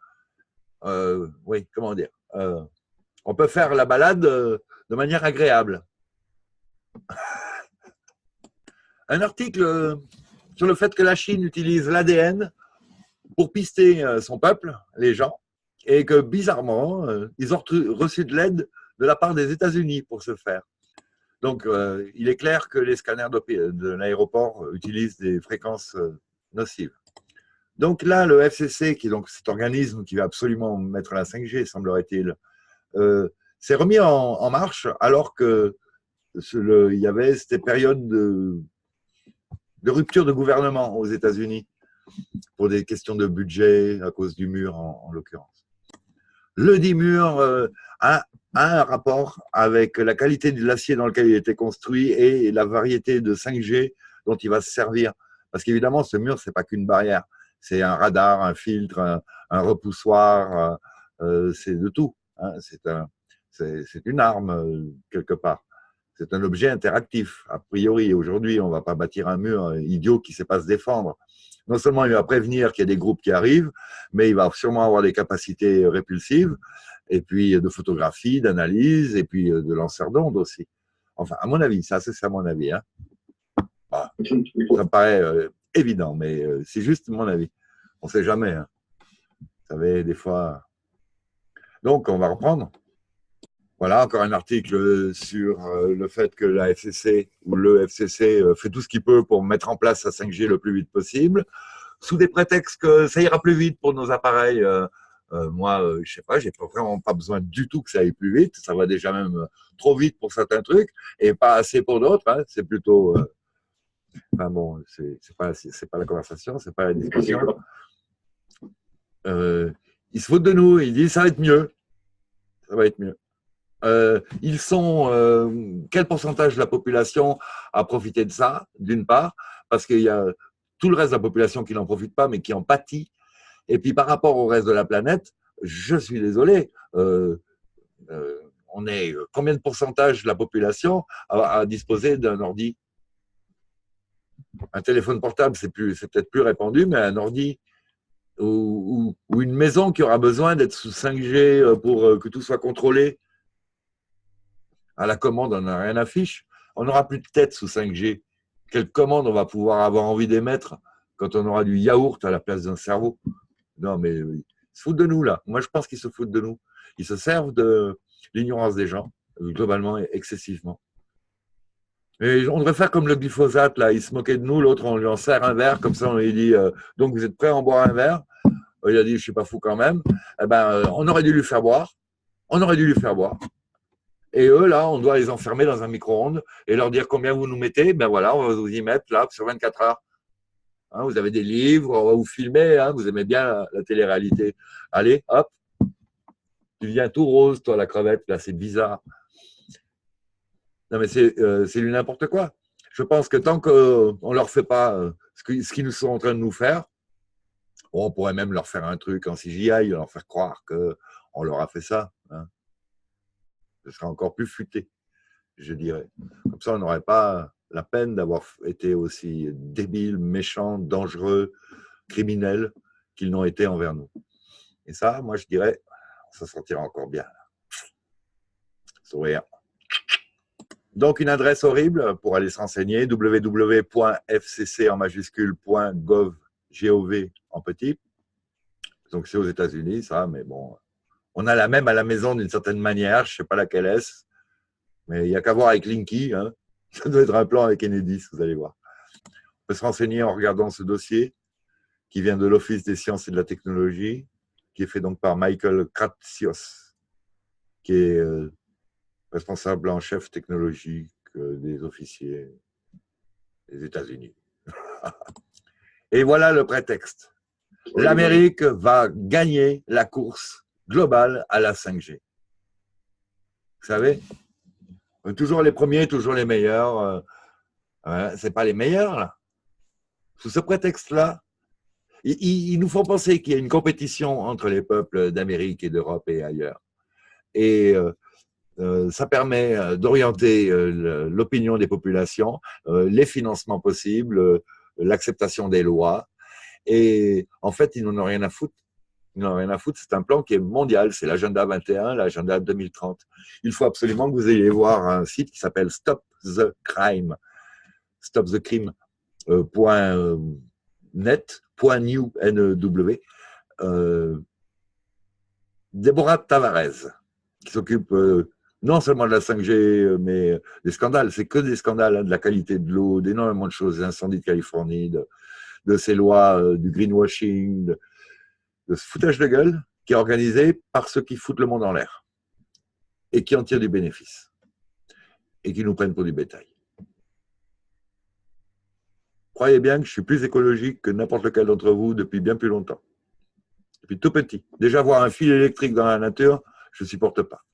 [SPEAKER 1] Oui, comment dire, on peut faire la balade de manière agréable. Un article sur le fait que la Chine utilise l'ADN pour pister son peuple, les gens, et que bizarrement, ils ont reçu de l'aide de la part des États-Unis pour ce faire. Donc, il est clair que les scanners de l'aéroport utilisent des fréquences nocives. Donc là, le FCC, qui est donc cet organisme qui va absolument mettre la 5G, semblerait-il, s'est remis en marche alors que il y avait cette période de rupture de gouvernement aux États-Unis pour des questions de budget à cause du mur en l'occurrence. Le dit mur a un rapport avec la qualité de l'acier dans lequel il a été construit et la variété de 5G dont il va se servir. Parce qu'évidemment, ce mur, ce n'est pas qu'une barrière. C'est un radar, un filtre, un repoussoir, c'est de tout. Hein. C'est une arme, quelque part. C'est un objet interactif, a priori. Aujourd'hui, on ne va pas bâtir un mur idiot qui ne sait pas se défendre. Non seulement il va prévenir qu'il y a des groupes qui arrivent, mais il va sûrement avoir des capacités répulsives, et puis de photographie, d'analyse, et puis de lanceur d'ondes aussi. Enfin, à mon avis, ça c'est à mon avis. Hein. Bah, ça me paraît évident, mais c'est juste mon avis. On ne sait jamais. Hein. Vous savez, des fois... Donc, on va reprendre. Voilà, encore un article sur le fait que la FCC ou le FCC fait tout ce qu'il peut pour mettre en place la 5G le plus vite possible, sous des prétextes que ça ira plus vite pour nos appareils. Moi, je sais pas, j'ai vraiment pas besoin du tout que ça aille plus vite. Ça va déjà même trop vite pour certains trucs et pas assez pour d'autres. Hein. C'est plutôt, enfin bon, c'est pas la conversation, c'est pas la discussion. Ils se foutent de nous. Ils disent ça va être mieux, ça va être mieux. Ils sont quel pourcentage de la population a profité de ça, d'une part, parce qu'il y a tout le reste de la population qui n'en profite pas, mais qui en pâtit. Et puis par rapport au reste de la planète, je suis désolé, on est combien de pourcentage de la population à disposer d'un ordi? Un téléphone portable, c'est peut-être plus répandu, mais un ordi ou une maison qui aura besoin d'être sous 5G pour que tout soit contrôlé. À la commande, on n'a rien à fiche. On n'aura plus de tête sous 5G. Quelle commande on va pouvoir avoir envie d'émettre quand on aura du yaourt à la place d'un cerveau? Non, mais ils se foutent de nous, là. Moi, je pense qu'ils se foutent de nous. Ils se servent de l'ignorance des gens, globalement et excessivement. Et on devrait faire comme le glyphosate, là. Il se moquait de nous, l'autre, on lui en sert un verre, comme ça, on lui dit donc vous êtes prêts à en boire un verre? Il a dit je ne suis pas fou quand même. Eh ben, on aurait dû lui faire boire. On aurait dû lui faire boire. Et eux, là, on doit les enfermer dans un micro-ondes et leur dire combien vous nous mettez. Ben voilà, on va vous y mettre là sur 24 heures. Hein, vous avez des livres, on va vous filmer. Hein, vous aimez bien la télé-réalité. Allez, hop. Tu deviens tout rose, toi, la crevette. Là, c'est bizarre. Non, mais c'est du n'importe quoi. Je pense que tant qu'on ne leur fait pas ce qu'ils sont en train de nous faire, on pourrait même leur faire un truc en CGI, leur faire croire qu'on leur a fait ça. Hein. Ce serait encore plus futé, je dirais. Comme ça, on n'aurait pas la peine d'avoir été aussi débiles, méchants, dangereux, criminels qu'ils n'ont été envers nous. Et ça, moi, je dirais, ça sortira encore bien. Sourire. Donc, une adresse horrible pour aller se renseigner, www.fcc en majuscule.gov, G-O-V en petit. Donc, c'est aux États-Unis, ça, mais bon, on a la même à la maison d'une certaine manière, je ne sais pas laquelle est-ce, mais il n'y a qu'à voir avec Linky, hein. Ça doit être un plan avec Enedis, vous allez voir. On peut se renseigner en regardant ce dossier qui vient de l'Office des sciences et de la technologie, qui est fait donc par Michael Kratsios, qui est responsable en chef technologique des officiers des États-Unis. Et voilà le prétexte. L'Amérique va gagner la course globale à la 5G. Vous savez, toujours les premiers, toujours les meilleurs. C'est pas les meilleurs, là. Sous ce prétexte-là, ils nous font penser qu'il y a une compétition entre les peuples d'Amérique et d'Europe et ailleurs. Et ça permet d'orienter l'opinion des populations, les financements possibles, l'acceptation des lois. Et en fait, ils n'en ont rien à foutre. Ils n'en ont rien à foutre. C'est un plan qui est mondial. C'est l'agenda 21, l'agenda 2030. Il faut absolument que vous ayez voir un site qui s'appelle Stop the Crime. Stop the Crime. .net, .new, N-E-W. Déborah Tavares, qui s'occupe non seulement de la 5G, mais des scandales. C'est que des scandales, hein, de la qualité de l'eau, d'énormément de choses, des incendies de Californie, de ces lois, du greenwashing, de ce foutage de gueule qui est organisé par ceux qui foutent le monde en l'air et qui en tirent du bénéfice et qui nous prennent pour du bétail. Croyez bien que je suis plus écologique que n'importe lequel d'entre vous depuis bien plus longtemps. Depuis tout petit. Déjà, voir un fil électrique dans la nature, je ne supporte pas.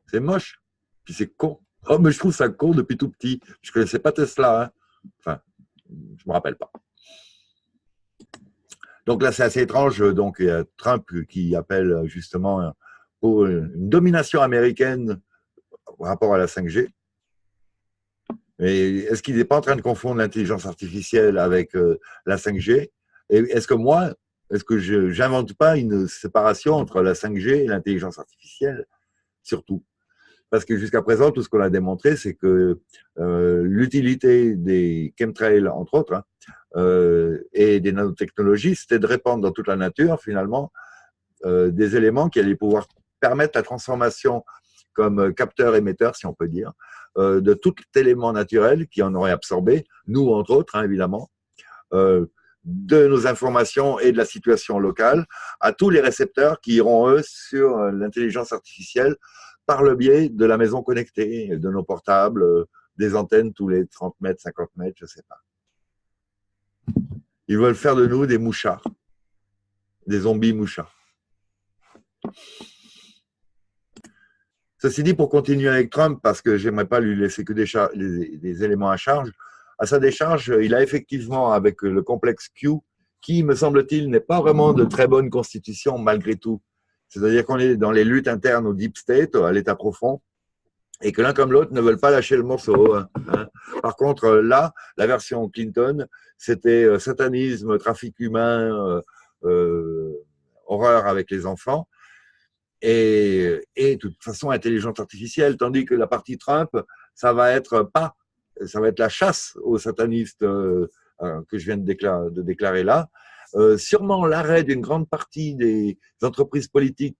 [SPEAKER 1] C'est moche. Puis c'est con. Oh, mais je trouve ça con depuis tout petit. Je ne connaissais pas Tesla. Hein. Enfin, je ne me rappelle pas. Donc là, c'est assez étrange. Donc, il y a Trump qui appelle justement pour une domination américaine par rapport à la 5G. Mais est-ce qu'il n'est pas en train de confondre l'intelligence artificielle avec la 5G? Et est-ce que je n'invente pas une séparation entre la 5G et l'intelligence artificielle, surtout? Parce que jusqu'à présent, tout ce qu'on a démontré, c'est que l'utilité des chemtrails, entre autres, hein, et des nanotechnologies, c'était de répandre dans toute la nature, finalement, des éléments qui allaient pouvoir permettre la transformation comme capteur-émetteur, si on peut dire, de tout élément naturel qui en aurait absorbé, nous, entre autres, hein, évidemment, de nos informations et de la situation locale, à tous les récepteurs qui iront, eux, sur l'intelligence artificielle par le biais de la maison connectée, de nos portables, des antennes tous les 30 mètres, 50 mètres, je ne sais pas. Ils veulent faire de nous des mouchards, des zombies mouchards. Ceci dit, pour continuer avec Trump, parce que j'aimerais pas lui laisser que des éléments à charge, à sa décharge, il a effectivement, avec le complexe Q, qui, me semble-t-il, n'est pas vraiment de très bonne constitution malgré tout. C'est-à-dire qu'on est dans les luttes internes au deep state, à l'état profond, et que l'un comme l'autre ne veulent pas lâcher le morceau. Hein. Par contre, là, la version Clinton, c'était satanisme, trafic humain, horreur avec les enfants, et de toute façon intelligence artificielle, tandis que la partie Trump, ça va être la chasse aux satanistes que je viens de déclarer là. Sûrement l'arrêt d'une grande partie des entreprises politiques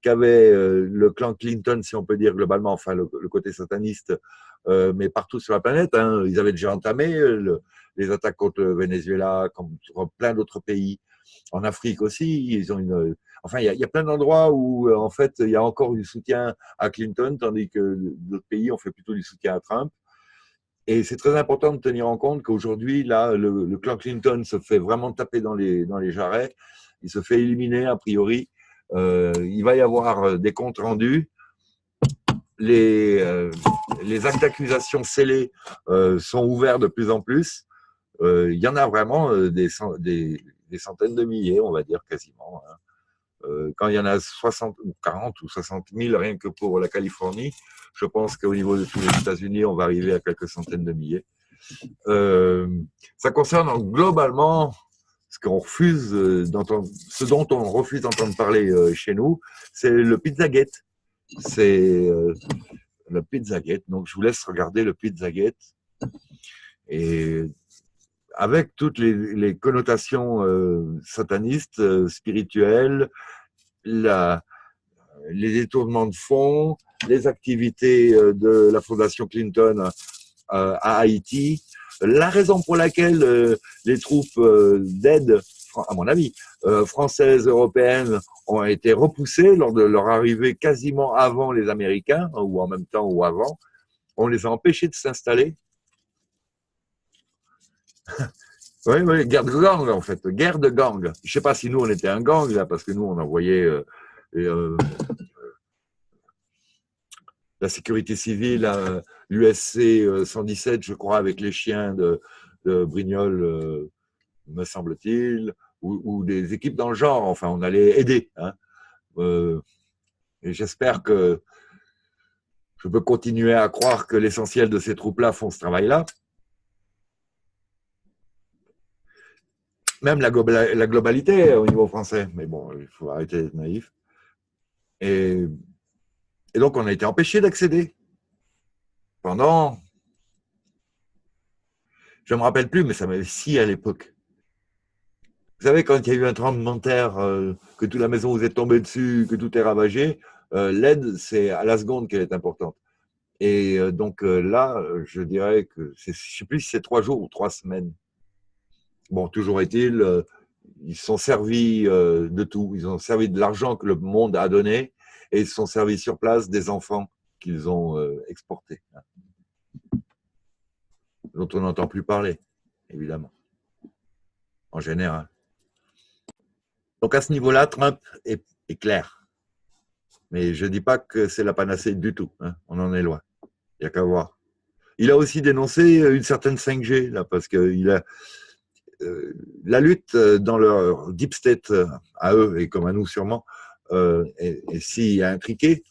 [SPEAKER 1] qu'avait le clan Clinton, si on peut dire globalement, enfin le côté sataniste, mais partout sur la planète. Hein, ils avaient déjà entamé les attaques contre le Venezuela, contre plein d'autres pays. En Afrique aussi, ils ont enfin, il y a plein d'endroits où, en fait, il y a encore du soutien à Clinton, tandis que d'autres pays ont fait plutôt du soutien à Trump. Et c'est très important de tenir en compte qu'aujourd'hui, là, le clan Clinton se fait vraiment taper dans les jarrets. Il se fait éliminer, a priori. Il va y avoir des comptes rendus. Les actes d'accusation scellés sont ouverts de plus en plus. Il y en a vraiment des centaines de milliers, on va dire quasiment. Hein. Quand il y en a 60 ou 40 ou 60 000 rien que pour la Californie, je pense qu'au niveau de tous les États-Unis, on va arriver à quelques centaines de milliers. Ça concerne globalement ce qu'on refuse d'entendre, ce dont on refuse d'entendre parler chez nous, c'est le Pizzagate. C'est le Pizzagate. Donc, je vous laisse regarder le Pizzagate. Et avec toutes les connotations satanistes, spirituelles, les détournements de fonds, les activités de la Fondation Clinton à Haïti, la raison pour laquelle les troupes d'aide, à mon avis, françaises, européennes, ont été repoussées lors de leur arrivée quasiment avant les Américains, ou en même temps ou avant, on les a empêchés de s'installer. Oui, oui, guerre de gang, en fait, guerre de gang. Je ne sais pas si nous, on était un gang, là, parce que nous, on envoyait la sécurité civile, l'USC 117, je crois, avec les chiens de Brignoles, me semble-t-il, ou des équipes dans le genre. Enfin, on allait aider. Hein. Et j'espère que je peux continuer à croire que l'essentiel de ces troupes-là font ce travail-là. Même la globalité au niveau français. Mais bon, il faut arrêter d'être naïf. Et donc, on a été empêché d'accéder pendant... Je ne me rappelle plus, mais ça m'avait scié à l'époque. Vous savez, quand il y a eu un tremblement de terre, que toute la maison vous est tombée dessus, que tout est ravagé, l'aide, c'est à la seconde qu'elle est importante. Et donc là, je dirais que, je ne sais plus si c'est 3 jours ou 3 semaines. Bon, toujours est-il, ils se sont servis de tout. Ils ont servi de l'argent que le monde a donné et ils se sont servis sur place des enfants qu'ils ont exportés, dont on n'entend plus parler, évidemment, en général. Donc à ce niveau-là, Trump est clair. Mais je ne dis pas que c'est la panacée du tout. Hein. On en est loin. Il n'y a qu'à voir. Il a aussi dénoncé une certaine 5G, là, parce qu'il a la lutte dans leur deep state à eux et comme à nous sûrement est si intriquée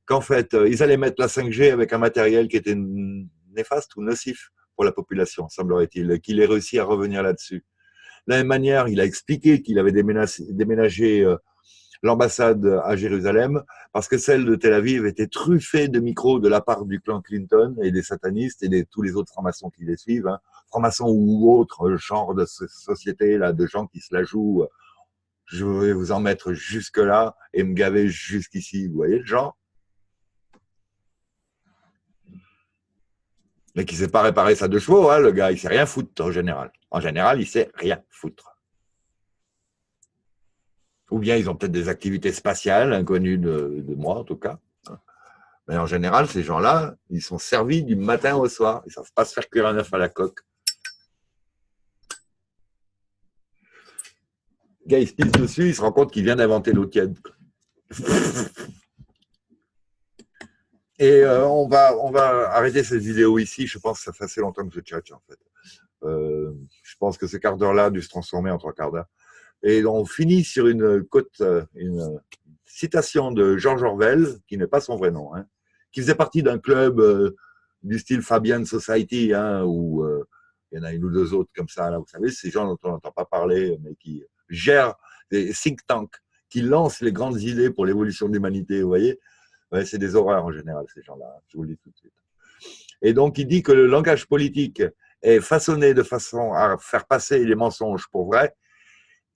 [SPEAKER 1] qu'en fait ils allaient mettre la 5G avec un matériel qui était néfaste ou nocif pour la population, semblerait-il, qu'il ait réussi à revenir là-dessus. De la même manière, il a expliqué qu'il avait déménagé l'ambassade à Jérusalem parce que celle de Tel Aviv était truffée de micros de la part du clan Clinton et des satanistes et de tous les autres francs-maçons qui les suivent, hein, francs-maçons ou autres genres de société là, de gens qui se la jouent. Je vais vous en mettre jusque-là et me gaver jusqu'ici. Vous voyez le genre? Mais qui ne sait pas réparer sa 2 chevaux, hein, le gars, il ne sait rien foutre en général. En général, il ne sait rien foutre. Ou bien ils ont peut-être des activités spatiales inconnues de moi, en tout cas. Mais en général, ces gens-là, ils sont servis du matin au soir. Ils ne savent pas se faire cuire un œuf à la coque. Le gars, il se pisse dessus, il se rend compte qu'il vient d'inventer l'eau tiède. Et on va arrêter cette vidéo ici. Je pense que ça fait assez longtemps que je tchatche, en fait. Je pense que ce quart d'heure-là a dû se transformer en 3 quarts d'heure. Et on finit sur une citation de George Orwell, qui n'est pas son vrai nom, hein, qui faisait partie d'un club du style Fabian Society, hein, où il y en a une ou 2 autres comme ça, là, vous savez, ces gens dont on n'entend pas parler, mais qui gèrent des think tanks, qui lancent les grandes idées pour l'évolution de l'humanité, vous voyez. Ouais, c'est des horreurs en général, ces gens-là, je vous le dis tout de suite. Et donc, il dit que le langage politique est façonné de façon à faire passer les mensonges pour vrais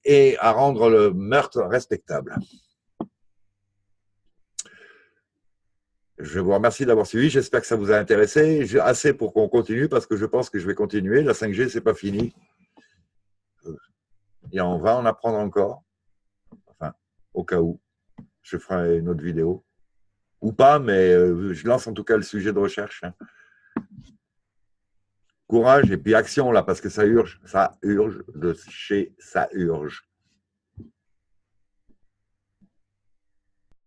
[SPEAKER 1] et à rendre le meurtre respectable. Je vous remercie d'avoir suivi, j'espère que ça vous a intéressé. J'ai assez pour qu'on continue parce que je pense que je vais continuer. La 5G, c'est pas fini. Et on va en apprendre encore. Enfin, au cas où, je ferai une autre vidéo. Ou pas, mais je lance en tout cas le sujet de recherche. Hein. Courage et puis action là, parce que ça urge de chez ça urge.